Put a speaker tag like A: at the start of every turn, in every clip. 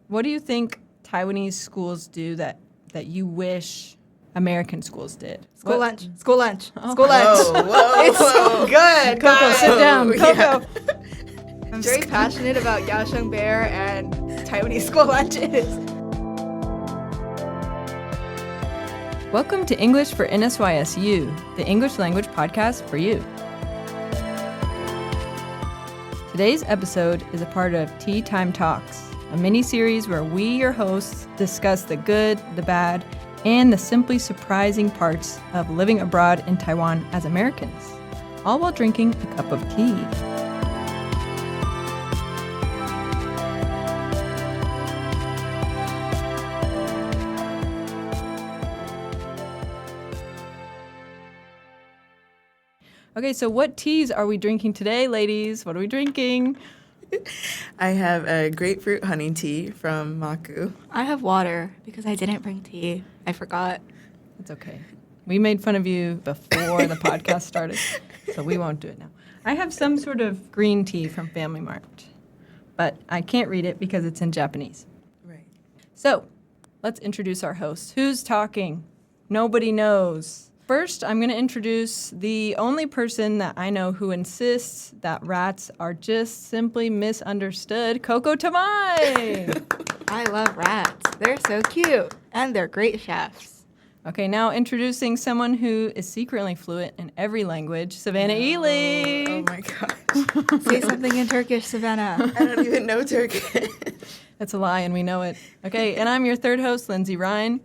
A: what do you think Taiwanese schools do that you wish American schools did?
B: School lunch. School lunch.
A: Oh.
B: School lunch.
C: Whoa,
B: It's so good.
A: Coco,
B: guys.
A: sit down. Coco.
B: I'm very passionate about Kaohsiung Bear and Taiwanese school lunches.
A: Welcome to English for NSYSU, the English language podcast for you. Today's episode is a part of Tea Time Talks, a mini-series where we, your hosts, discuss the good, the bad, and the simply surprising parts of living abroad in Taiwan as Americans, all while drinking a cup of tea. Okay, so what teas are we drinking today, ladies? What are we drinking?
C: I have a grapefruit honey tea from Maku.
B: I have water because I didn't bring tea. I forgot.
A: It's okay. We made fun of you before the podcast started, so we won't do it now. I have some sort of green tea from Family Mart, but I can't read it because it's in Japanese.
C: Right.
A: So, let's introduce our host. Who's talking? Nobody knows. First, I'm going to introduce the only person that I know who insists that rats are just simply misunderstood, Coco Tamai.
B: I love rats. They're so cute. And they're great chefs.
A: Okay, now introducing someone who is secretly fluent in every language, Savannah Ely.
C: Oh my gosh.
B: Say something in Turkish, Savannah.
C: I don't even know Turkish.
A: That's a lie, and we know it. Okay, and I'm your third host, Lindsay Ryan.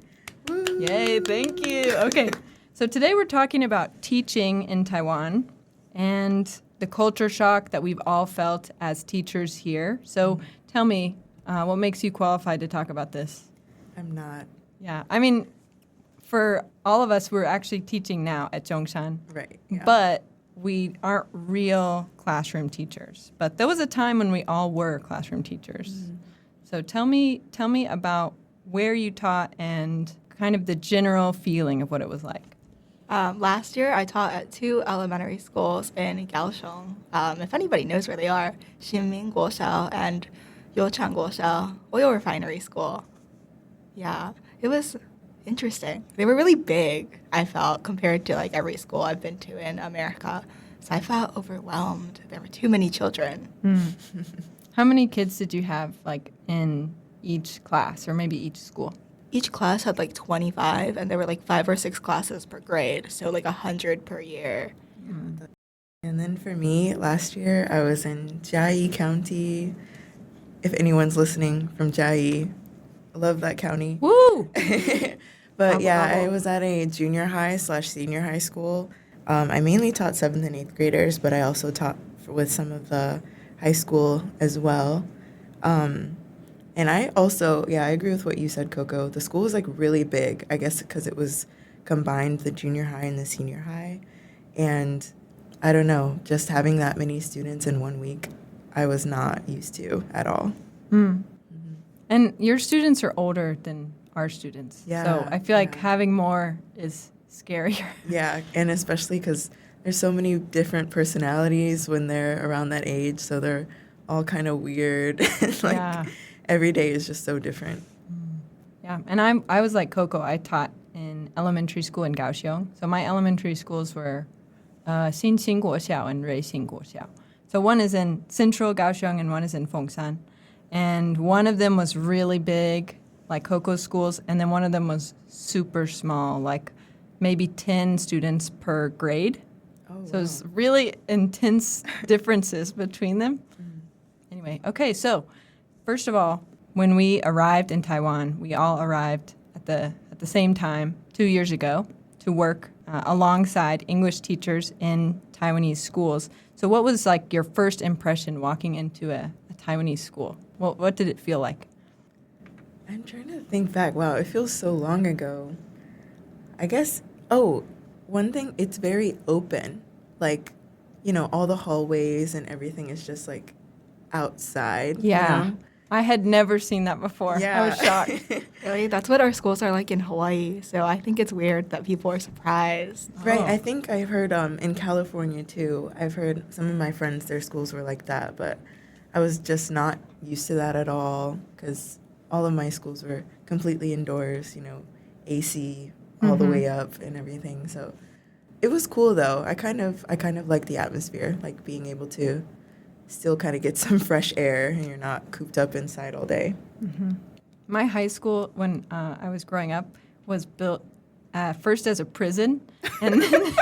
C: Woo.
A: Yay, thank you. Okay, so today we're talking about teaching in Taiwan and the culture shock that we've all felt as teachers here. So tell me, what makes you qualified to talk about this?
C: I'm not.
A: Yeah, I mean, for all of us, we're actually teaching now at Zhongshan,
C: Right. Yeah.
A: but we aren't real classroom teachers. But there was a time when we all were classroom teachers.
C: Mm-hmm.
A: So tell me about where you taught and kind of the general feeling of what it was like.
B: Last year, I taught at 2 elementary schools in Kaohsiung. If anybody knows where they are, Xinmin Guoxiao and Youchang Guoxiao, oil refinery school. Yeah, it was interesting. They were really big, I felt, compared to like every school I've been to in America. So I felt overwhelmed. There were too many children.
A: How many kids did you have like in each class or maybe each school?
B: Each class had like 25, and there were like 5 or 6 classes per grade, so like 100 per year.
C: And then for me, last year, I was in Jiayi County. If anyone's listening from Jiayi, I love that county.
A: Woo!
C: But yeah, I was at a junior high / senior high school. I mainly taught 7th and 8th graders, but I also taught with some of the high school as well. And I also, I agree with what you said, Coco. The school was like really big, I guess because it was combined, the junior high and the senior high. And I don't know, just having that many students in 1 week, I was not used to at all.
A: Mm. Mm-hmm. And your students are older than our students.
C: Yeah,
A: So I feel like having more is scarier.
C: Yeah, and especially because there's so many different personalities when they're around that age, so they're all kind of weird. Every day is just so different.
A: Yeah, and I was like Coco. I taught in elementary school in Kaohsiung. So my elementary schools were Xinxin Guoxiao and Ruixin Guoxiao. So one is in central Kaohsiung and one is in Fengshan. And one of them was really big, like Coco's schools, and then one of them was super small, like maybe 10 students per grade.
C: Oh,
A: so it's really intense differences between them. Anyway, okay, so first of all, when we arrived in Taiwan, we all arrived at the same time 2 years ago to work alongside English teachers in Taiwanese schools. So what was like your first impression walking into a Taiwanese school? What did it feel like?
C: I'm trying to think back. Wow, it feels so long ago. I guess, one thing, it's very open. Like, all the hallways and everything is just like outside.
A: Yeah.
C: You know?
A: I had never seen that before.
C: Yeah.
A: I was shocked.
B: Really? That's what our schools are like in Hawaii, so I think it's weird that people are surprised.
C: Right,
A: Oh.
C: I think I've heard in California too. I've heard some of my friends, their schools were like that, but I was just not used to that at all because all of my schools were completely indoors, AC all the way up and everything. So it was cool though. I kind of like the atmosphere, like being able to still kind of get some fresh air and you're not cooped up inside all day.
A: My high school, when I was growing up, was built first as a prison, and then,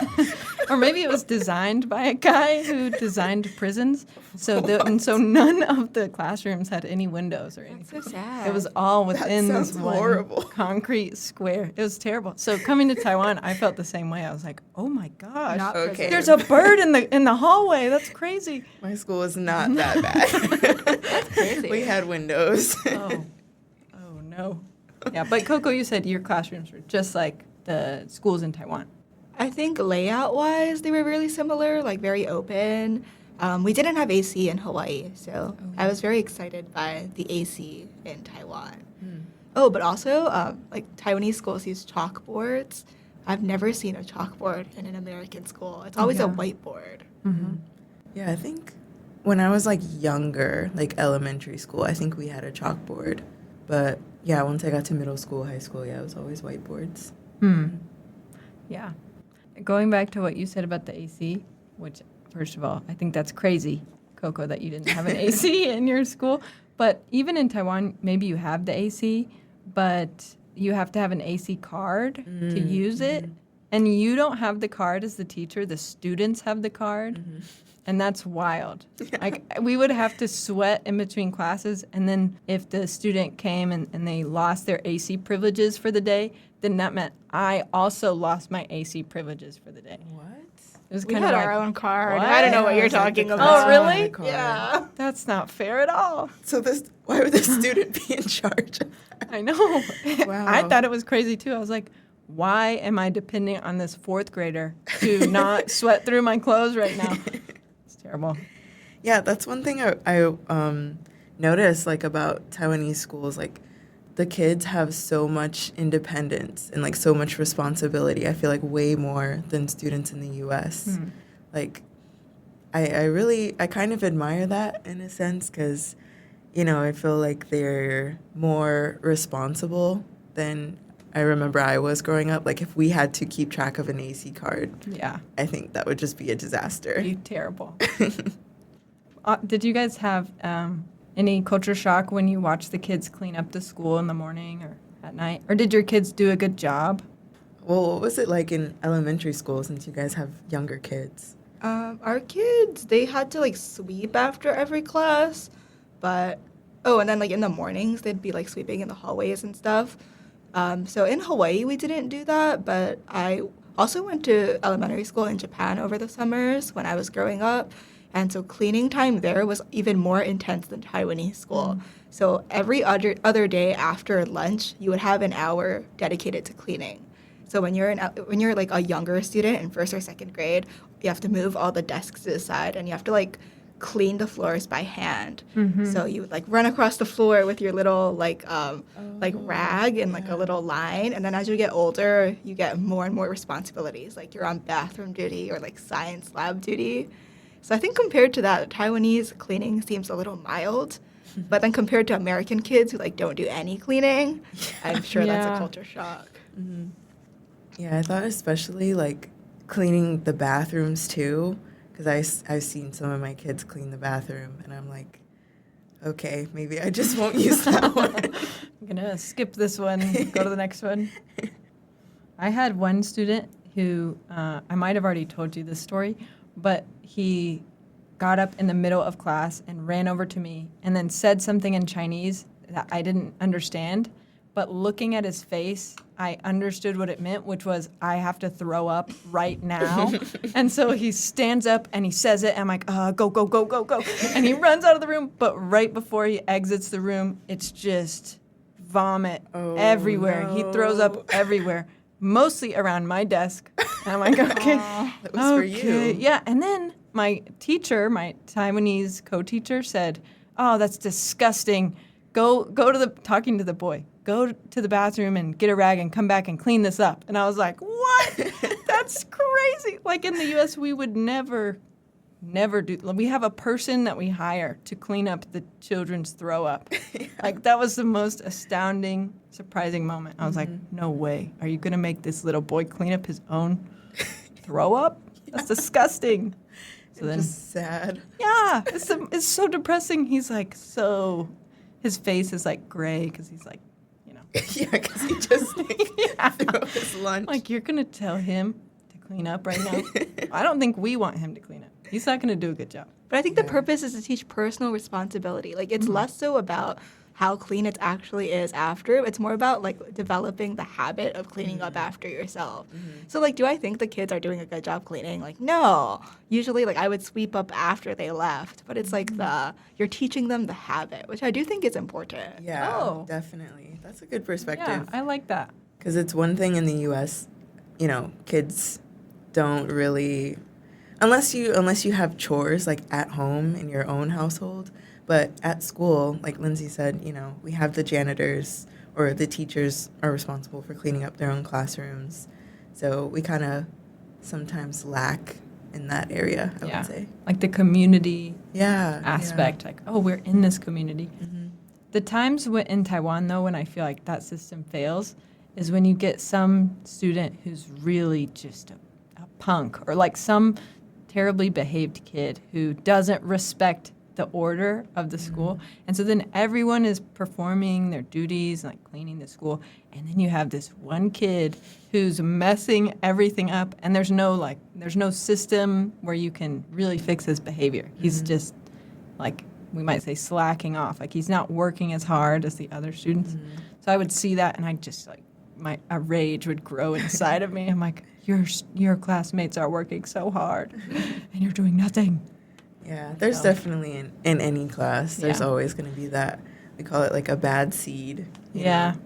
A: or maybe it was designed by a guy who designed prisons. So so none of the classrooms had any windows or anything.
B: That's so sad.
A: It was all within this
C: sounds
A: one
C: horrible.
A: concrete square. It was terrible. So coming to Taiwan, I felt the same way. I was like, oh my gosh,
B: Not
C: Okay.
A: there's a bird in the hallway. That's crazy.
C: My school was not that bad.
B: That's crazy.
C: We had windows.
A: Oh no. Yeah, but Coco, you said your classrooms were just like the schools in Taiwan.
B: I think layout-wise, they were really similar, like very open. We didn't have AC in Hawaii, so I was very excited by the AC in Taiwan. Oh, but also, like Taiwanese schools use chalkboards. I've never seen a chalkboard in an American school. It's always a whiteboard.
C: Yeah, I think when I was like younger, like elementary school, I think we had a chalkboard. But yeah, once I got to middle school, high school, yeah, it was always whiteboards.
A: Yeah. Going back to what you said about the AC, which, first of all, I think that's crazy, Coco, that you didn't have an AC in your school. But even in Taiwan, maybe you have the AC, but you have to have an AC card to use it. And you don't have the card as the teacher. The students have the card. And that's wild. Like, we would have to sweat in between classes. And then if the student came and they lost their AC privileges for the day, then that meant I also lost my AC privileges for the day.
C: What?
A: It was
B: We
A: kind
B: had
A: of
B: our
A: like,
B: own card.
A: what?
B: I don't know what
C: Yeah,
B: you're
C: it was like the
B: talking
C: class
A: Oh,
B: about.
A: really?
C: had a card.
B: Yeah.
A: that's not fair at all.
C: So why would the student be in charge of that?
A: I know.
C: Wow.
A: I thought it was crazy too. I was like, why am I depending on this fourth grader to not sweat through my clothes right now? It's terrible.
C: Yeah, that's one thing I noticed, like, about Taiwanese schools. Like, the kids have so much independence and, like, so much responsibility. I feel like way more than students in the U.S. Like, I kind of admire that in a sense because, I feel like they're more responsible than I remember I was growing up. Like, if we had to keep track of an AC card,
A: Yeah,
C: I think that would just be a disaster.
A: pretty terrible. Did you guys have any culture shock when you watched the kids clean up the school in the morning or at night? Or did your kids do a good job?
C: Well, what was it like in elementary school since you guys have younger kids?
B: Our kids, they had to like sweep after every class, but and then like in the mornings they'd be like sweeping in the hallways and stuff. So in Hawaii we didn't do that, but I also went to elementary school in Japan over the summers when I was growing up, and so cleaning time there was even more intense than Taiwanese school. So every other day after lunch, you would have an hour dedicated to cleaning. So when you're like a younger student in first or second grade, you have to move all the desks to the side, and you have to like clean the floors by hand. So you would like run across the floor with your little like rag and like a little line, and then as you get older, you get more and more responsibilities. Like you're on bathroom duty or like science lab duty. So I think compared to that, Taiwanese cleaning seems a little mild. But then compared to American kids who like don't do any cleaning, I'm sure that's a
A: Yeah.
B: culture shock.
C: Yeah, I thought especially like cleaning the bathrooms too, because I've seen some of my kids clean the bathroom, and I'm like, okay, maybe I just won't use that one.
A: I'm going to skip this one, go to the next one. I had one student who, I might have already told you this story, but he got up in the middle of class and ran over to me and then said something in Chinese that I didn't understand. But looking at his face, I understood what it meant, which was, I have to throw up right now. And so he stands up and he says it. And I'm like, go, go, go, go, go. And he runs out of the room. But right before he exits the room, it's just vomit everywhere. He throws up everywhere, mostly around my desk. And I'm like, okay.
C: That was for you.
A: Yeah. And then my teacher, my Taiwanese co-teacher said, oh, that's disgusting. Go to the, talking to the boy, go to the bathroom and get a rag and come back and clean this up. And I was like, what? That's crazy. Like in the U.S., we would never never do. We have a person that we hire to clean up the children's throw up. Like, that was the most astounding, surprising moment. I was like, no way. Are you going to make this little boy clean up his own throw up? That's disgusting. So then,
C: just sad.
A: yeah, it's so depressing. He's like, his face is like gray because he's like,
C: Yeah, because he just threw up his lunch.
A: like, you're going to tell him to clean up right now? I don't think we want him to clean up. He's not going to do a good job.
B: But I think the purpose is to teach personal responsibility. Like, it's less so about how clean it actually is after. It's more about, like, developing the habit of cleaning up after yourself. So, like, do I think the kids are doing a good job cleaning? Like, no. Usually, like, I would sweep up after they left. But it's like you're teaching them the habit, which I do think is important.
C: Yeah,
A: Oh.
C: definitely. That's a good perspective.
A: Yeah, I like that.
C: Because it's one thing in the U.S., kids don't really, unless you have chores like at home in your own household, but at school, like Lindsay said, we have the janitors or the teachers are responsible for cleaning up their own classrooms. So we kind of sometimes lack in that area, I would say.
A: Like the community
C: Yeah.
A: aspect, like, oh, we're in this community. The times in Taiwan, though, when I feel like that system fails is when you get some student who's really just a punk or like some terribly behaved kid who doesn't respect the order of the school. And so then everyone is performing their duties, like cleaning the school. And then you have this one kid who's messing everything up. And there's no system where you can really fix his behavior. He's just like, we might say slacking off. Like, he's not working as hard as the other students. So I would see that and I just like, a rage would grow inside of me. I'm like, your classmates are working so hard and you're doing nothing.
C: Yeah, there's definitely in any class, there's
A: Yeah.
C: always going to be that, we call it like a bad seed. you
A: Yeah.
C: know?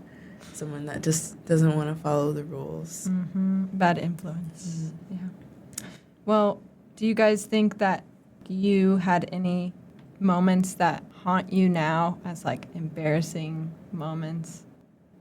C: Someone that just doesn't want to follow the rules.
A: Bad influence. Yeah. Well, do you guys think that you had any moments that haunt you now as like embarrassing moments?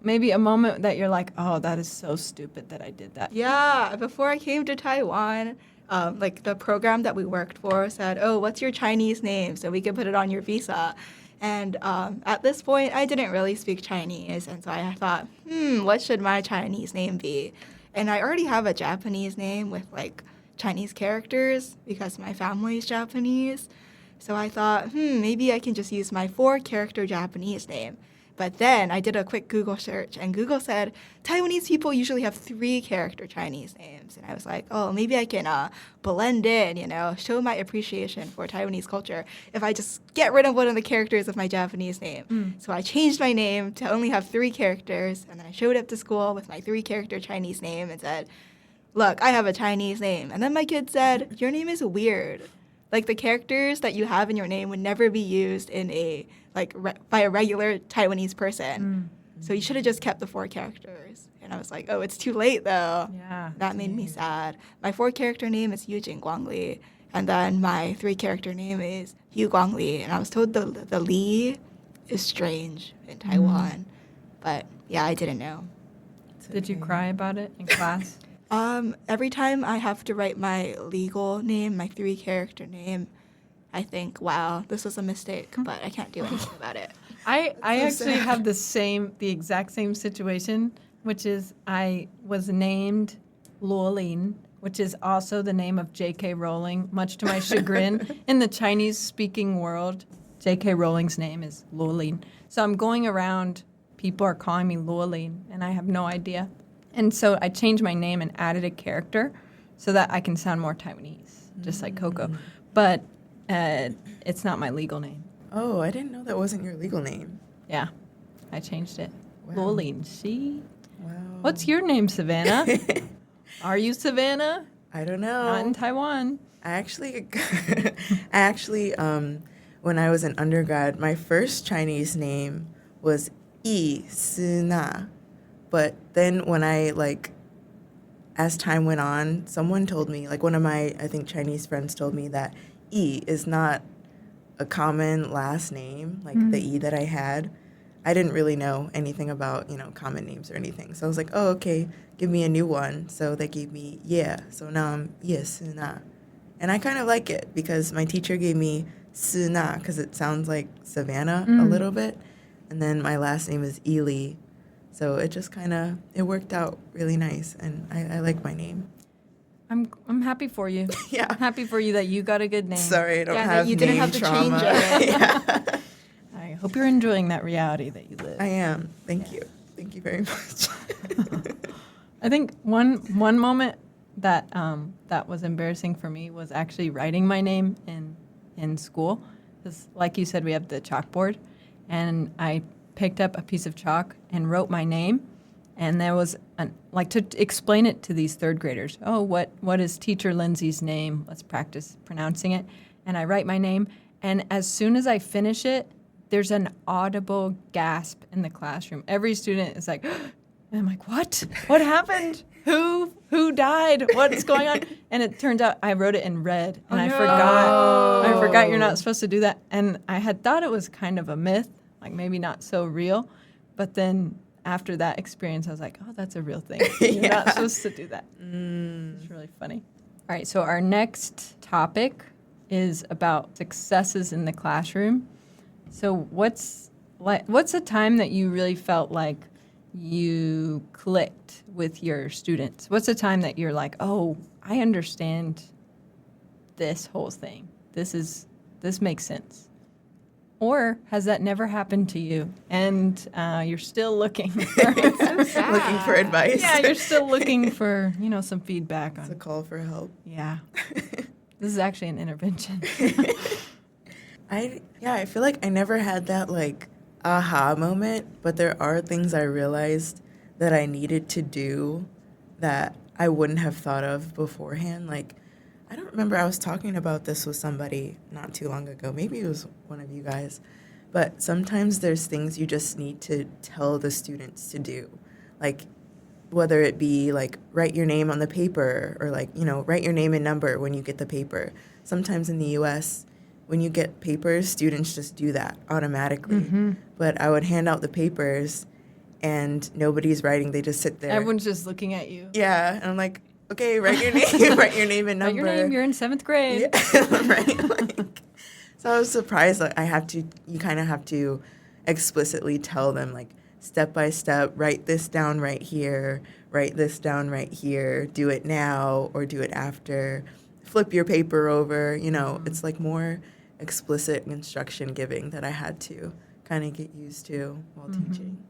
A: Maybe a moment that you're like, oh, that is so stupid that I did that.
B: Yeah, before I came to Taiwan, like the program that we worked for said, oh, what's your Chinese name? So we could put it on your visa. And at this point, I didn't really speak Chinese. And so I thought, what should my Chinese name be? And I already have a Japanese name with like Chinese characters because my family is Japanese. So I thought, maybe I can just use my 4-character Japanese name. But then I did a quick Google search, and Google said Taiwanese people usually have 3-character Chinese names. And I was like, oh, maybe I can blend in, show my appreciation for Taiwanese culture if I just get rid of one of the characters of my Japanese name. So I changed my name to only have 3 characters, and then I showed up to school with my 3-character Chinese name and said, look, I have a Chinese name. And then my kid said, your name is weird. Like, the characters that you have in your name would never be used in by a regular Taiwanese person. So you should have just kept the 4 characters. And I was like, oh, it's too late, though.
A: Yeah.
B: That made me sad. My 4-character name is Yujin Guangli. And then my 3-character name is Yu Guangli. And I was told the Li is strange in Taiwan. But, yeah, I didn't know.
A: Did you cry about it in class?
B: Every time I have to write my legal name, my 3-character name, I think, wow, this was a mistake, but I can't do anything about it.
A: I actually have the exact same situation, which is I was named Luolin, which is also the name of J.K. Rowling, much to my chagrin. In the Chinese-speaking world, J.K. Rowling's name is Luolin. So I'm going around, people are calling me Luolin, and I have no idea. And so I changed my name and added a character so that I can sound more Taiwanese, just like Coco. But it's not my legal name.
C: Oh, I didn't know that wasn't your legal name.
A: Yeah, I changed it.
C: Wow.
A: Luolin, see?
C: Wow.
A: What's your name, Savannah? Are you Savannah?
C: I don't know.
A: Not in Taiwan.
C: I actually, when I was an undergrad, my first Chinese name was Yi Sina. But then when as time went on, someone told me, like one of my, I think, Chinese friends told me that Yi is not a common last name, like the E that I had. I didn't really know anything about, common names or anything. So I was like, oh, okay, give me a new one. So they gave me So now I'm Ye Suna. And I kind of like it because my teacher gave me Suna because it sounds like Savannah a little bit. And then my last name is Ely. So it just it worked out really nice. And I like my name.
A: I'm happy for you.
C: Yeah.
A: I'm happy for you that you got a good name.
C: Sorry, I don't
B: Yeah, that
C: have
B: you didn't
C: name
B: have to
C: trauma.
B: change it.
C: Yeah.
A: I hope you're enjoying that reality that you live.
C: I am. Thank you. Thank you very much.
A: I think one moment that that was embarrassing for me was actually writing my name in school. Because, like you said, we have the chalkboard, and I picked up a piece of chalk and wrote my name, and there was to explain it to these third graders. Oh, what is Teacher Lindsay's name? Let's practice pronouncing it. And I write my name, and as soon as I finish it, there's an audible gasp in the classroom. Every student is like, and I'm like, what? What happened? Who died? What's going on? And it turns out I wrote it in red, and I forgot you're not supposed to do that. And I had thought it was kind of a myth, like maybe not so real. But then after that experience, I was like, oh, that's a real thing. You're not supposed to do that. It's really funny. All right, so our next topic is about successes in the classroom. So what's a time that you really felt like you clicked with your students? What's a time that you're like, oh, I understand this whole thing. This makes sense. Or has that never happened to you and you're still looking for
B: So sad.
C: Looking for advice.
A: yeah, you're still looking for, some feedback
C: It's a
A: on.
C: call for help.
A: Yeah. This is actually an intervention.
C: I feel like I never had that aha moment, but there are things I realized that I needed to do that I wouldn't have thought of beforehand. Like, I don't remember, I was talking about this with somebody not too long ago. Maybe it was one of you guys. But sometimes there's things you just need to tell the students to do. Like, whether it be write your name on the paper or write your name and number when you get the paper. Sometimes in the U.S., when you get papers, students just do that automatically.
A: Mm-hmm.
C: But I would hand out the papers and nobody's writing. They just sit there.
A: Everyone's just looking at you.
C: Yeah. And I'm like, okay, write your name, write your name and
A: Write
C: number.
A: your name, you're in 7th grade.
C: Yeah, right. So I was surprised you kind of have to explicitly tell them step by step, write this down right here, write this down right here, do it now or do it after, flip your paper over, it's more explicit instruction giving that I had to kind of get used to while teaching.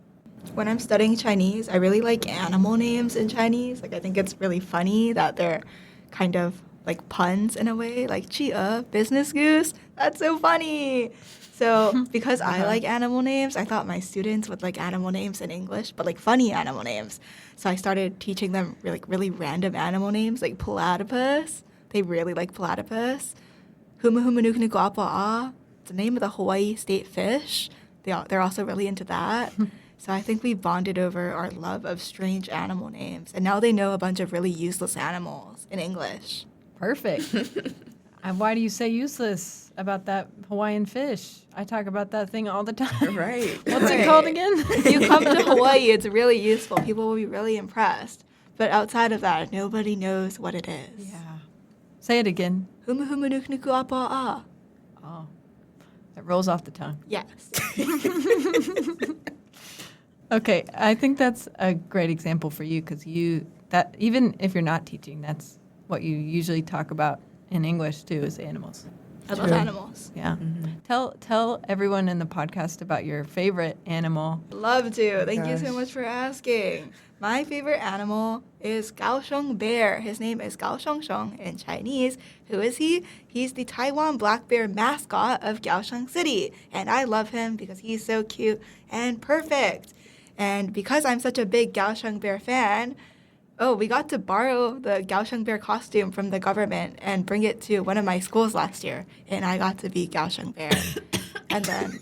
B: When I'm studying Chinese, I really like animal names in Chinese. I think it's really funny that they're kind of like puns in a way, like chia, business goose. That's so funny. So because I like animal names, I thought my students would like animal names in English, but funny animal names. So I started teaching them really random animal names, like platypus. They really like platypus. Humuhumanuknukuapa'a. It's the name of the Hawaii state fish. They're also really into that. So I think we bonded over our love of strange animal names. And now they know a bunch of really useless animals in English.
A: Perfect. And why do you say useless about that Hawaiian fish? I talk about that thing all the time.
C: Right.
A: What's it called again?
B: If you come to Hawaii, it's really useful. People will be really impressed. But outside of that, nobody knows what it is.
A: Yeah. Say it again.
B: Humuhumanuknukuapa'a.
A: Oh, it rolls off the tongue.
B: Yes.
A: Okay, I think that's a great example for you because that even if you're not teaching, that's what you usually talk about in English too, is animals.
B: I love
C: True.
B: animals.
A: Yeah. Tell everyone in the podcast about your favorite animal.
B: Love to. Thank you so
C: Gosh.
B: much for asking. My favorite animal is Kaohsiung bear. His name is Kaohsiung in Chinese. Who is he? He's the Taiwan black bear mascot of Kaohsiung City. And I love him because he's so cute and perfect. And because I'm such a big Kaohsiung bear fan, we got to borrow the Kaohsiung bear costume from the government and bring it to one of my schools last year. And I got to be Kaohsiung bear. And then...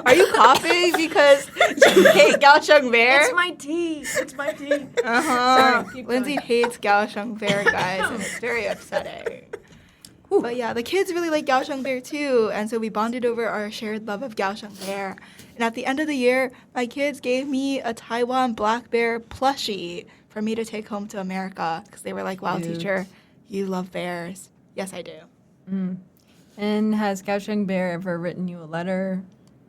B: Are you coughing because you hate Kaohsiung bear?
A: It's my tea. It's my tea.
B: Uh-huh.
A: Sorry, keep
B: Lindsay hates Kaohsiung bear, guys, and it's very upsetting. But yeah, the kids really like Kaohsiung bear too, and so we bonded over our shared love of Kaohsiung bear. And at the end of the year, my kids gave me a Taiwan black bear plushie for me to take home to America because they were like, "Wow,
A: Cute.
B: teacher, you love bears." Yes, I do.
A: And has Kaohsiung Bear ever written you a letter?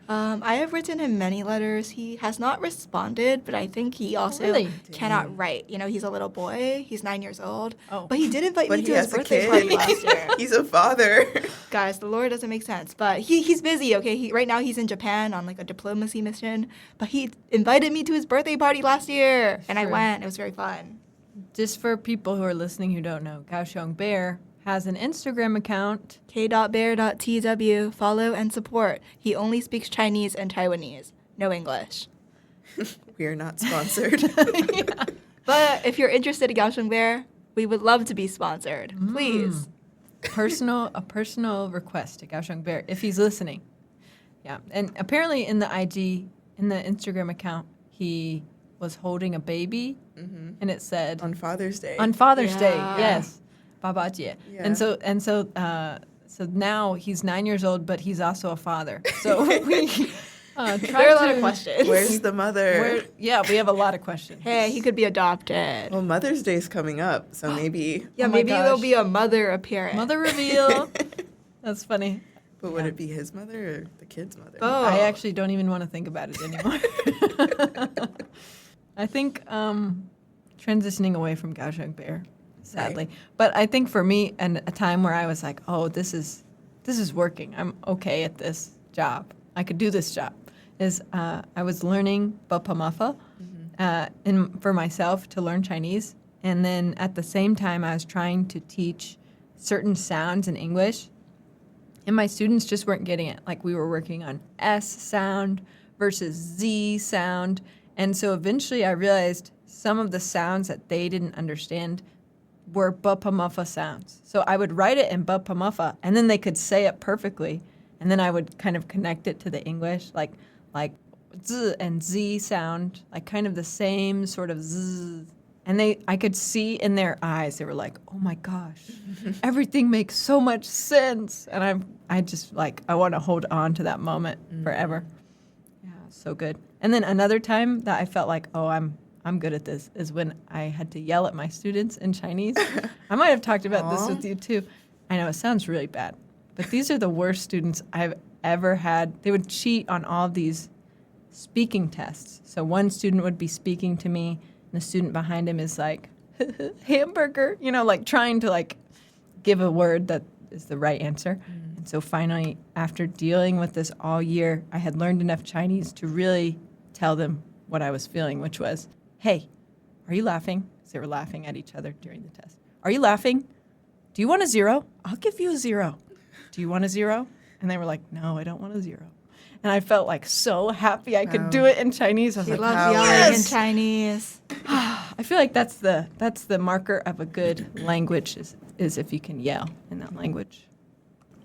B: I have written him many letters. He has not responded, but I think he also
A: Really?
B: cannot write. You know, he's a little boy. He's 9 years old.
A: Oh.
B: But he did invite
C: But
B: me
C: he
B: to his
C: has a
B: birthday
C: kid.
B: party last year.
C: He's a father.
B: Guys, the lore doesn't make sense. But he's busy, okay? Right now he's in Japan on like a diplomacy mission. But he invited me to his birthday party last year. And I
A: Sure.
B: went. It was very fun.
A: Just for people who are listening who don't know, Kaohsiung Bear has an Instagram account.
B: k.bear.tw. Follow and support. He only speaks Chinese and Taiwanese. No English.
C: We are not sponsored.
A: Yeah.
B: But if you're interested in Kaohsiung Bear, we would love to be sponsored. Please.
A: A personal request to Kaohsiung Bear if he's listening. Yeah, and apparently in the Instagram account, he was holding a baby, and it said
C: On Father's Day.
A: on Father's Day,
B: Yeah.
A: yes, Baba Jie.
C: Yeah.
A: So now he's 9 years old, but he's also a father. So we try
B: There are a lot
A: to-
B: of questions.
C: Where's the mother?
A: Yeah, we have a lot of questions.
B: Hey, he could be adopted.
C: Well, Mother's Day's coming up, so maybe.
B: Yeah,
A: Oh my
B: maybe there'll
A: gosh.
B: be a mother appearance.
A: Mother reveal. That's funny.
C: But would it be his mother or the kid's mother?
B: Oh.
A: I actually don't even want to think about it anymore. I think transitioning away from Kaohsiung Bear, sadly.
C: Right.
A: But I think for me, and a time where I was like, oh, this is working. I'm okay at this job. I could do this job. Is I was learning Bapamafa for myself to learn Chinese. And then at the same time, I was trying to teach certain sounds in English. And my students just weren't getting it. Like we were working on S sound versus Z sound. And so eventually I realized some of the sounds that they didn't understand were Bapamafa sounds. So I would write it in Bapamafa, and then they could say it perfectly. And then I would kind of connect it to the English, like Z and Z sound, like kind of the same sort of Z. And I could see in their eyes, they were like, oh my gosh, everything makes so much sense. And I just like, I want to hold on to that moment forever. Yeah, so good. And then another time that I felt like, oh, I'm good at this is when I had to yell at my students in Chinese. I might have talked about this with you too. I know it sounds really bad, but these are the worst students I've ever had. They would cheat on all of these speaking tests. So one student would be speaking to me, and the student behind him is like, hamburger, like trying to like give a word that is the right answer. And so finally, after dealing with this all year, I had learned enough Chinese to really tell them what I was feeling, which was, hey, are you laughing? Because they were laughing at each other during the test. Are you laughing? Do you want a 0? I'll give you a 0. Do you want a 0? And they were like, no, I don't want a 0. And I felt like so happy I could do it in Chinese. I was
B: She
A: like,
B: loves
C: wow.
B: yelling in
A: Yes!
B: Chinese.
A: I feel like that's the marker of a good language is if you can yell in that language.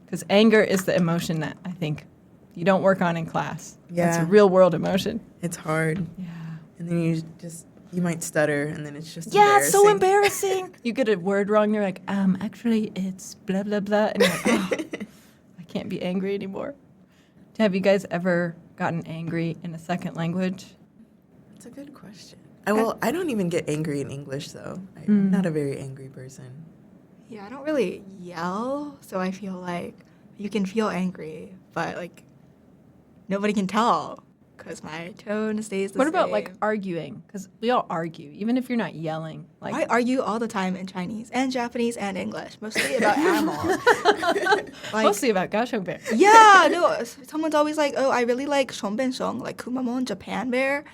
A: Because anger is the emotion that I think you don't work on in class. That's a
C: Yeah.
A: real world emotion.
C: It's hard.
A: Yeah.
C: And then you might stutter, and then it's just
A: Yeah, it's so
C: embarrassing.
A: embarrassing. You get a word wrong, you're like, actually, it's blah, blah, blah. And you're like, oh, I can't be angry anymore. Have you guys ever gotten angry in a second language?
C: That's a good question. I don't even get angry in English, though. I'm not a very angry person.
B: Yeah, I don't really yell, so I feel like you can feel angry, but like nobody can tell because my tone stays the
A: What
B: same.
A: about like arguing? Because we all argue, even if you're not yelling. Like
B: I argue all the time in Chinese and Japanese and English, mostly about animals. Like,
A: mostly about Kaohsiung Bear.
B: yeah, no, someone's always like, oh, I really like Shongbenshong, like Kumamon Japan bear.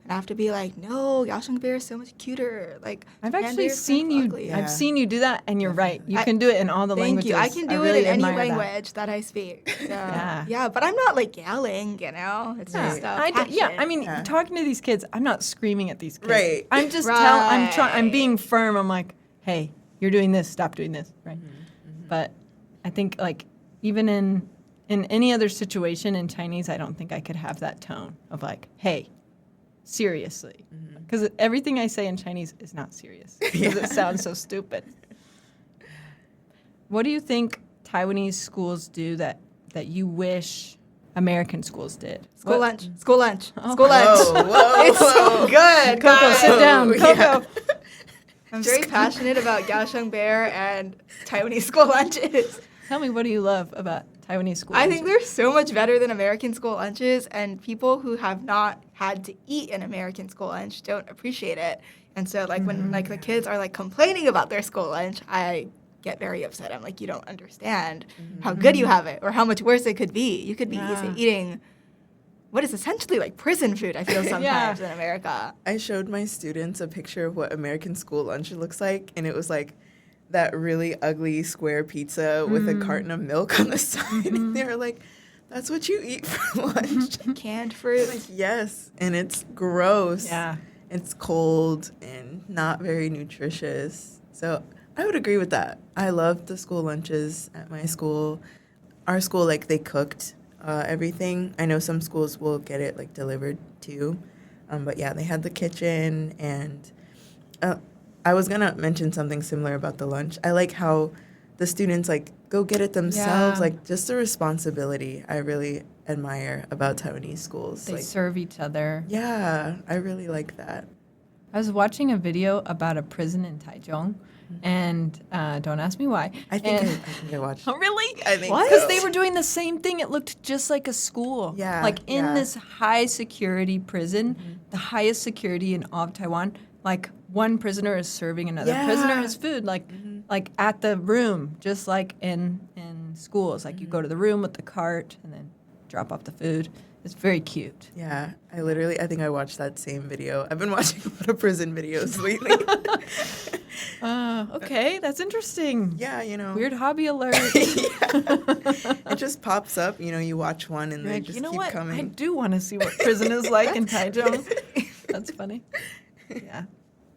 B: And I have to be like, no, Kaohsiung Bear is so much cuter. Like,
A: I've
B: Japan
A: actually
B: bear is
A: seen
B: kind of
A: you.
B: ugly.
A: I've seen you do that, and you're right. You can do it in all the
B: Thank
A: languages.
B: you. I can do
A: really
B: it in any
A: admire that.
B: language that I speak. So,
A: Yeah.
B: yeah, but I'm not like yelling, you know? It's just
A: I mean,
C: Yeah.
A: talking to these kids, I'm not screaming at these kids.
C: Right.
A: I'm just I'm being firm. I'm like, hey, you're doing this. Stop doing this. Right. But I think like even in any other situation in Chinese, I don't think I could have that tone of like, hey, seriously, because everything I say in Chinese is not serious because it sounds so stupid. What do you think Taiwanese schools do that you wish American schools did?
B: School
A: What-
B: lunch. School lunch.
A: Oh.
B: School lunch.
C: Whoa,
B: It's so good.
A: Coco, sit down.
C: Yeah.
A: Coco.
B: I'm very passionate about Kaohsiung Bear and Taiwanese school lunches.
A: Tell me, what do you love about Taiwanese school
B: I
A: lunches?
B: think they're so much better than American school lunches, and people who have not had to eat an American school lunch don't appreciate it. And so, like, when like the kids are like complaining about their school lunch, I get very upset. I'm like, you don't understand how good you have it, or how much worse it could be. You could be eating what is essentially like prison food, I feel sometimes in America.
C: I showed my students a picture of what American school lunch looks like, and it was like that really ugly square pizza with a carton of milk on the side. And they were like, that's what you eat for lunch.
B: Canned fruit.
C: Like, yes, and it's gross.
A: Yeah.
C: It's cold and not very nutritious. So I would agree with that. I loved the school lunches at my school. Our school, like, they cooked everything. I know some schools will get it, like, delivered too. But yeah, they had the kitchen, and I was going to mention something similar about the lunch. I like how the students, like, go get it themselves.
A: Yeah.
C: Like, just the responsibility I really admire about Taiwanese schools.
A: They
C: like,
A: serve each other.
C: yeah, I really like that.
A: I was watching a video about a prison in Taichung, and don't ask me why.
C: I think I watched.
A: Oh, really?
C: I think
A: Because
C: so.
A: they were doing the same thing. It looked just like a school.
C: Yeah,
A: Like in
C: yeah.
A: this high security prison, the highest security in all of Taiwan. Like one prisoner is serving another prisoner his food, like at the room, just like in schools. Like you go to the room with the cart and then drop off the food. It's very cute.
C: Yeah, I think I watched that same video. I've been watching a lot of prison videos lately.
A: Okay, that's interesting.
C: Yeah, you know.
A: Weird hobby alert.
C: It just pops up, you know, you watch one and
A: You're
C: they
A: like,
C: just
A: you know
C: keep
A: what?
C: coming.
A: I do want to see what prison is like in Taichung. That's funny. Yeah.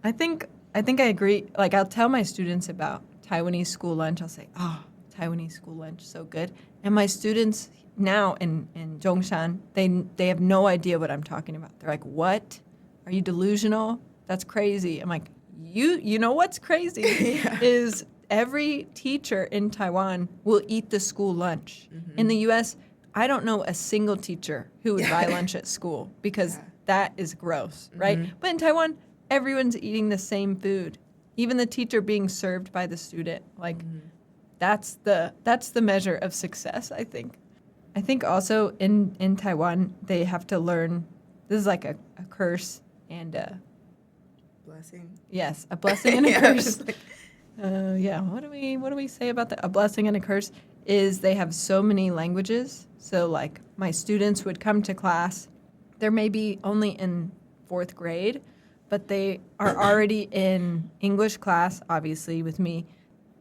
A: I think I agree. Like, I'll tell my students about Taiwanese school lunch. I'll say, oh, Taiwanese school lunch, so good. And my students now in Zhongshan, they have no idea what I'm talking about. They're like, what? Are you delusional? That's crazy. I'm like, you know what's crazy is every teacher in Taiwan will eat the school lunch. In the U.S., I don't know a single teacher who would buy lunch at school because that is gross, right? But in Taiwan, everyone's eating the same food, even the teacher being served by the student. Like, that's the measure of success, I think. I think also in Taiwan, they have to learn, this is like a curse and a
C: Blessing.
A: yes, a blessing and a
C: Yeah,
A: curse.
C: just like-
A: Yeah, what do we say about that? A blessing and a curse is they have so many languages. So like my students would come to class, they're maybe only in 4th grade, but they are already in English class, obviously with me.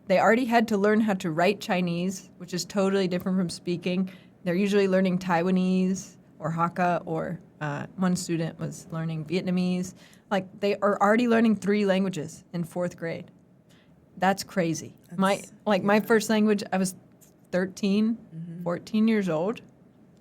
A: They already had to learn how to write Chinese, which is totally different from speaking. They're usually learning Taiwanese or Hakka, or one student was learning Vietnamese. Like, they are already learning 3 languages in 4th grade. That's crazy. My first language, I was 13, 14 years old.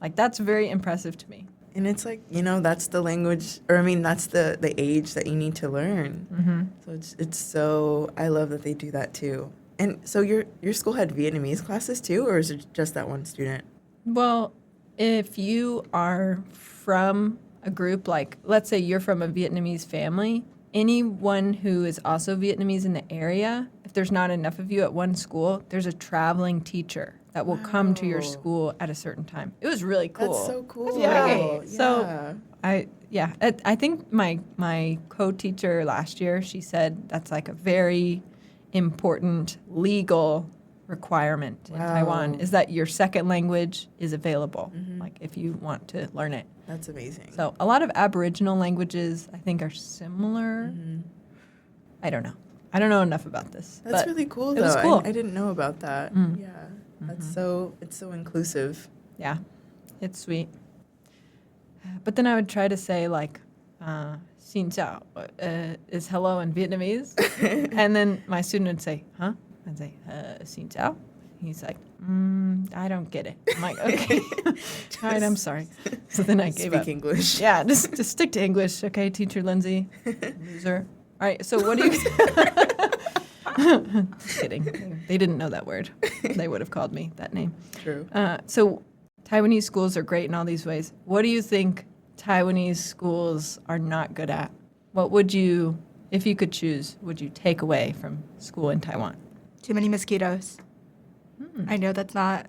A: Like, that's very impressive to me.
C: And it's like, you know, that's the language, or I mean, that's the age that you need to learn. So it's so, I love that they do that too. And so your school had Vietnamese classes too, or is it just that one student?
A: Well, if you are from a group, like, let's say you're from a Vietnamese family, anyone who is also Vietnamese in the area, if there's not enough of you at one school, there's a traveling teacher that will come to your school at a certain time. It was really cool.
C: That's so cool.
A: Yeah.
C: Yeah.
A: So I think my co-teacher last year, she said that's like a very important legal requirement in Taiwan, is that your second language is available, like if you want to learn it.
C: That's amazing.
A: So a lot of Aboriginal languages, I think, are similar. I don't know. I don't know enough about this.
C: That's
A: but
C: really cool,
A: it
C: though.
A: was cool.
C: I didn't know about that. Yeah, that's it's so inclusive.
A: Yeah, it's sweet. But then I would try to say, like, xin chào is hello in Vietnamese. And then my student would say, huh? I'd say, xin chào. He's like, I don't get it. I'm like, okay. All right, I'm sorry. So then I gave
C: Speak
A: up.
C: English.
A: Yeah, just stick to English, okay, Teacher Lindsay? Loser. All right, so what do you... Just kidding. They didn't know that word. They would have called me that name.
C: True.
A: So Taiwanese schools are great in all these ways. What do you think Taiwanese schools are not good at? What would you if you could choose, would you take away from school in Taiwan?
B: Too many mosquitoes. I know that's not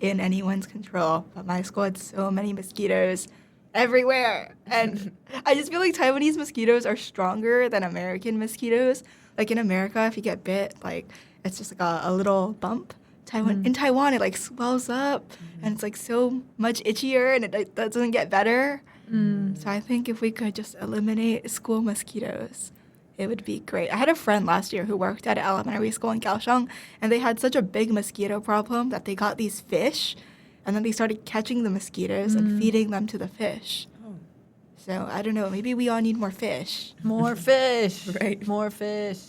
B: in anyone's control, but my school had so many mosquitoes everywhere. And I just feel like Taiwanese mosquitoes are stronger than American mosquitoes. Like in America, if you get bit, like it's just like a little bump. In Taiwan, it like swells up and it's like so much itchier and it like, doesn't get better. So I think if we could just eliminate school mosquitoes, it would be great. I had a friend last year who worked at an elementary school in Kaohsiung, and they had such a big mosquito problem that they got these fish, and then they started catching the mosquitoes and feeding them to the fish.
C: Oh.
B: So I don't know, maybe we all need more fish.
A: More fish.
C: Right.
A: More fish.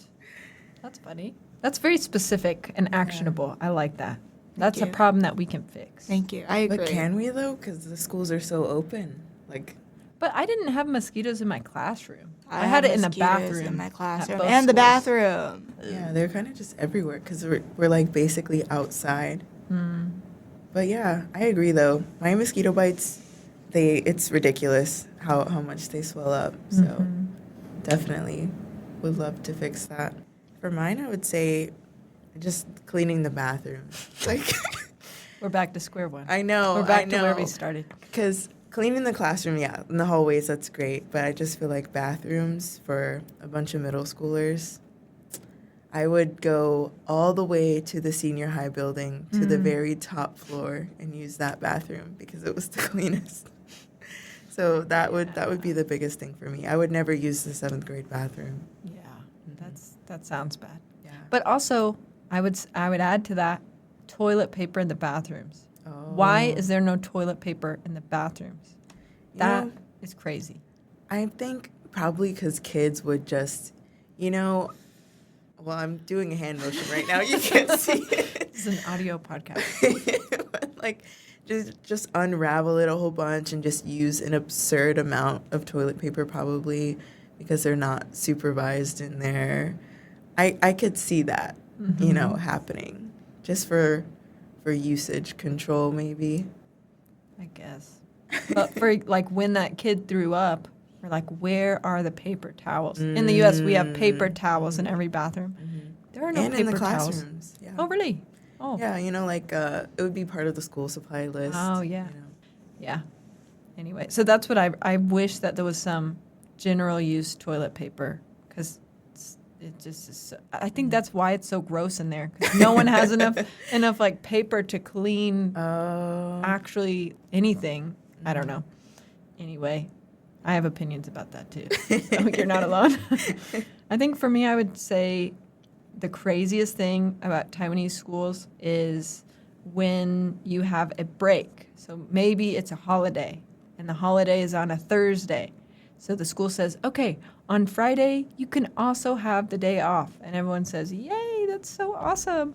A: That's funny. That's very specific and actionable. I like that. That's a
B: you.
A: problem that we can fix.
B: Thank you. I agree.
C: But can we though? Because the schools are so open. Like,
A: But I didn't have mosquitoes in my classroom. I
B: had
A: had it in the
B: mosquitoes
A: bathroom.
B: in my
A: at
B: classroom
A: both
B: and the
A: schools.
B: bathroom.
C: yeah, they're kind of just everywhere because we're like basically outside. But yeah, I agree though. My mosquito bites, it's ridiculous how much they swell up. So definitely would love to fix that. For mine, I would say just cleaning the bathroom. Like,
A: We're back to square one.
C: I know.
A: We're back to where we started.
C: Because cleaning the classroom, yeah, in the hallways, that's great. But I just feel like bathrooms for a bunch of middle schoolers, I would go all the way to the senior high building to the very top floor and use that bathroom because it was the cleanest. So that would be the biggest thing for me. I would never use the 7th grade bathroom.
A: Yeah, that sounds bad.
C: Yeah.
A: But also, I would add to that toilet paper in the bathrooms.
C: Oh.
A: Why is there no toilet paper in the bathrooms?
C: You
A: That
C: know,
A: is crazy.
C: I think probably because kids would just, well, I'm doing a hand motion right now. You can't see it.
A: This is an audio podcast.
C: But like, just unravel it a whole bunch and just use an absurd amount of toilet paper probably because they're not supervised in there. I could see that, happening just for usage control maybe.
A: I guess. But for like when that kid threw up, we're like, where are the paper towels? In the U.S., we have paper towels in every bathroom. There are no
C: And
A: paper
C: in the
A: towels.
C: classrooms. Yeah.
A: Oh, really? Oh.
C: Yeah, it would be part of the school supply list.
A: Oh, yeah. Yeah. Anyway, so that's what I wish that there was some general use toilet paper because it just is. I think that's why it's so gross in there because no one has enough like paper to clean actually anything. I don't know. Anyway, I have opinions about that too. So you're not alone. I think for me, I would say the craziest thing about Taiwanese schools is when you have a break. So maybe it's a holiday, and the holiday is on a Thursday. So the school says, okay, on Friday, you can also have the day off. And everyone says, yay, that's so awesome.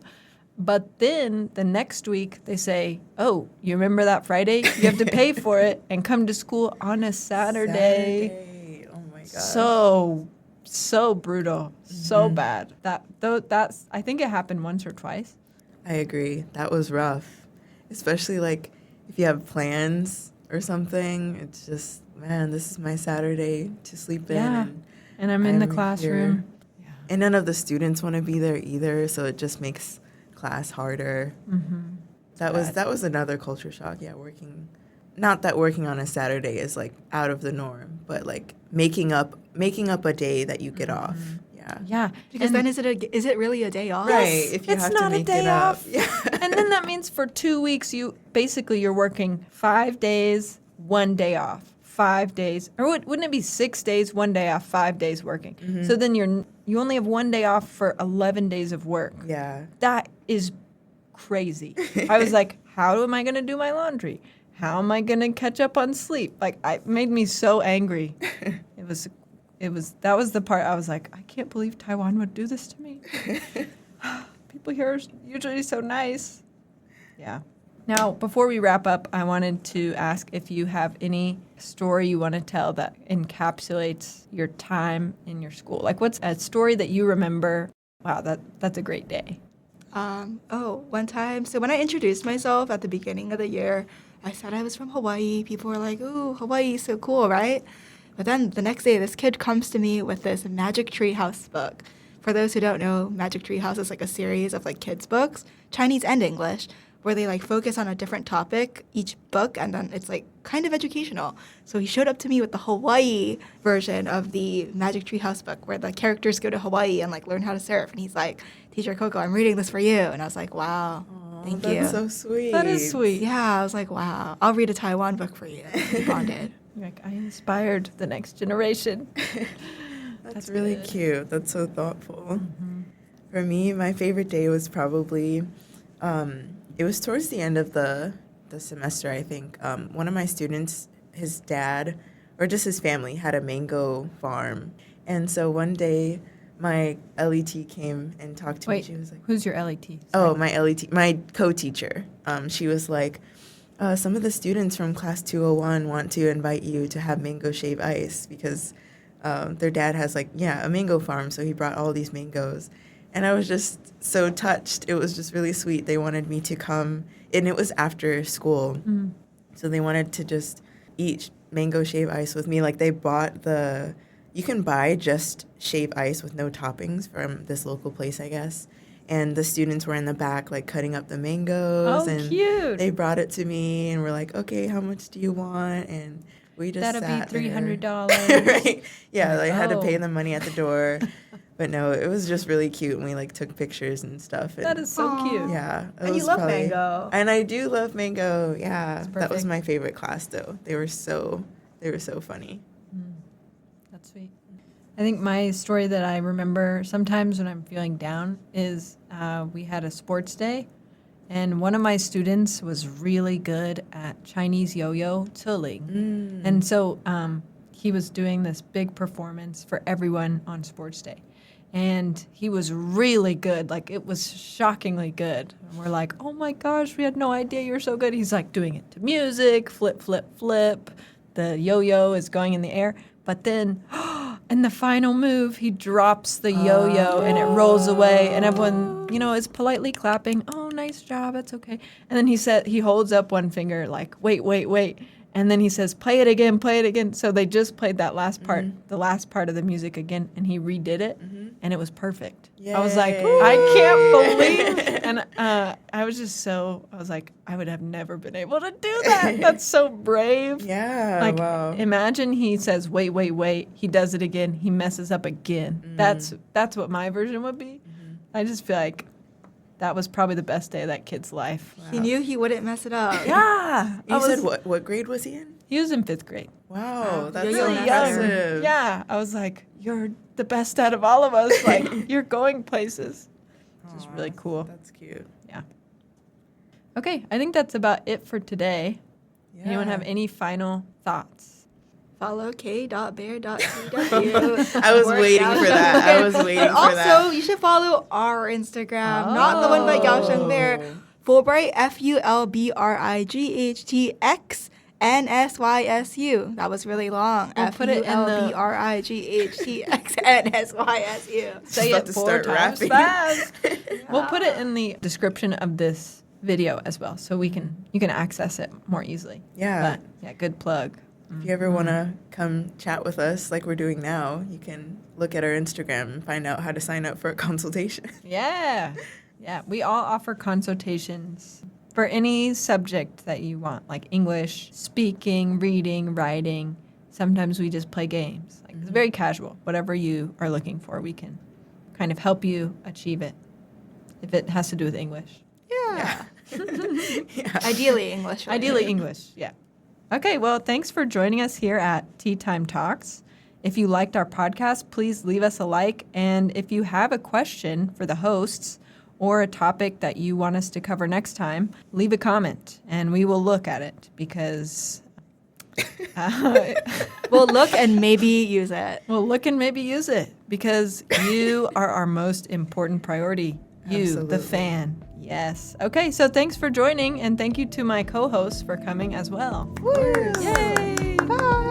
A: But then the next week, they say, oh, you remember that Friday? You have to pay for it and come to school on a Saturday.
C: Oh, my gosh.
A: So brutal, so bad. That's I think it happened once or twice.
C: I agree. That was rough. Especially like if you have plans or something, it's just, man, this is my Saturday to sleep in.
A: Yeah. And I'm in the
C: I'm
A: classroom.
C: here. And none of the students want to be there either, so it just makes class harder. That was another culture shock. Yeah, not that working on a Saturday is like out of the norm, but like making up a day that you get off. Yeah.
A: Yeah.
B: Because
A: and
B: then is it really a day off?
C: Right. If you
A: it's
C: have
A: not
C: to make
A: a day
C: it up.
A: off.
C: Yeah.
A: And then that means for 2 weeks you're working 5 days, 1 day off. 5 days, or wouldn't it be 6 days, 1 day off, 5 days working? So then you only have 1 day off for 11 days of work.
C: Yeah.
A: That is crazy. I was like, how am I going to do my laundry? How am I going to catch up on sleep? Like, it made me so angry. That was the part I was like, I can't believe Taiwan would do this to me. People here are usually so nice. Yeah. Now, before we wrap up, I wanted to ask if you have any story you want to tell that encapsulates your time in your school. Like, what's a story that you remember? Wow, that's a great day.
B: One time, so when I introduced myself at the beginning of the year, I said I was from Hawaii. People were like, ooh, Hawaii is so cool, right? But then the next day, this kid comes to me with this Magic Tree House book. For those who don't know, Magic Tree House is like a series of like kids' books, Chinese and English, where they like focus on a different topic each book, and then it's like kind of educational. So he showed up to me with the Hawaii version of the Magic Tree House book, where the characters go to Hawaii and like learn how to surf. And he's like, "Teacher Coco, I'm reading this for you." And I was like, "Wow, thank you."
C: That's so sweet.
A: That is sweet.
B: Yeah, I was like, "Wow, I'll read a Taiwan book for you." He bonded.
A: Like, I inspired the next generation.
C: That's really
A: good.
C: cute. That's so thoughtful. For me, my favorite day was probably, it was towards the end of the semester, I think. One of my students, his dad, or just his family, had a mango farm. And so one day, my LET came and talked to me.
A: Wait,
C: She was like,
A: who's your LET?
C: oh, my LET, my co-teacher. She was like, some of the students from class 201 want to invite you to have mango shave ice because their dad has like, a mango farm. So he brought all these mangoes. And I was just so touched. It was just really sweet. They wanted me to come, and it was after school. So they wanted to just eat mango shave ice with me. Like they bought you can buy just shave ice with no toppings from this local place, I guess. And the students were in the back, like, cutting up the mangoes.
A: Oh,
C: and
A: cute.
C: They brought it to me, and we're like, okay, how much do you want? And we just
A: That'll
C: sat
A: be $300.
C: there. Right? Yeah, I had to pay
A: Oh.
C: them money at the door. But no, it was just really cute, and we, like, took pictures and stuff. And
A: That is so
B: Aw.
A: cute.
C: yeah. It
B: And you
C: was
B: love
C: probably-
B: mango.
C: And I do love mango, yeah.
A: That's
C: That was
A: perfect.
C: my favorite class, though. They were so funny.
A: That's sweet. I think my story that I remember sometimes when I'm feeling down is we had a sports day, and one of my students was really good at Chinese yo-yo tilling. And so he was doing this big performance for everyone on sports day. And he was really good. Like, it was shockingly good. And we're like, oh my gosh, we had no idea you were so good. He's like doing it to music, flip, flip, flip. The yo-yo is going in the air. But then, in the final move, he drops the yo-yo and it rolls away. And everyone, is politely clapping. Oh, nice job. It's okay. And then he holds up one finger like, wait, wait, wait. And then he says, play it again, play it again. So they just played that last part, the last part of the music again, and he redid it, and it was perfect. I was like,
C: Yay.
A: I can't believe. And I was like, I would have never been able to do that. That's so brave.
C: Yeah,
A: Like,
C: wow.
A: imagine he says, wait, wait, wait. He does it again. He messes up again. That's what my version would be. I just feel like that was probably the best day of that kid's life.
B: He knew he wouldn't mess it up.
A: Yeah.
C: You said what grade was he in?
A: He was in 5th grade.
C: Wow, that's
B: Yo-yo
C: so
A: Really
B: master.
C: impressive.
A: Yeah. I was like, you're the best out of all of us. Like, you're going places. Which is really
C: Aw,
A: cool.
C: That's cute.
A: Yeah. Okay. I think that's about it for today. Anyone have any final thoughts?
B: Follow k.bear.cw.
C: I was waiting for that. I was waiting
B: And
C: for
B: also,
C: that.
B: you should follow our Instagram, not the one by Yao Sheng Bear. Fulbright, FULBRIGHTXNSYSU. That was really long.
A: We'll put it in the-
B: FULBRIGHTXNSYSU.
A: Say
C: about
A: it
C: to
A: 4
C: start
A: times
C: rapping.
A: fast. We'll put it in the description of this video as well, so you can access it more easily.
C: Yeah.
A: But yeah, good plug.
C: If you ever want to come chat with us like we're doing now, you can look at our Instagram and find out how to sign up for a consultation.
A: Yeah. Yeah. We all offer consultations for any subject that you want, like English, speaking, reading, writing. Sometimes we just play games. Like, it's very casual. Whatever you are looking for, we can kind of help you achieve it if it has to do with English.
B: Yeah.
C: Yeah.
B: Ideally English. right?
A: Ideally English, yeah. Okay, well, thanks for joining us here at Tea Time Talks. If you liked our podcast, please leave us a like. And if you have a question for the hosts or a topic that you want us to cover next time, leave a comment and we will look at it because
B: We'll look and maybe use it.
A: we'll look and maybe use it because you are our most important priority. You, the
C: Absolutely.
A: fan. Yes. Okay, so thanks for joining and thank you to my co-hosts for coming as well.
B: Woo.
A: Yay!
B: Bye.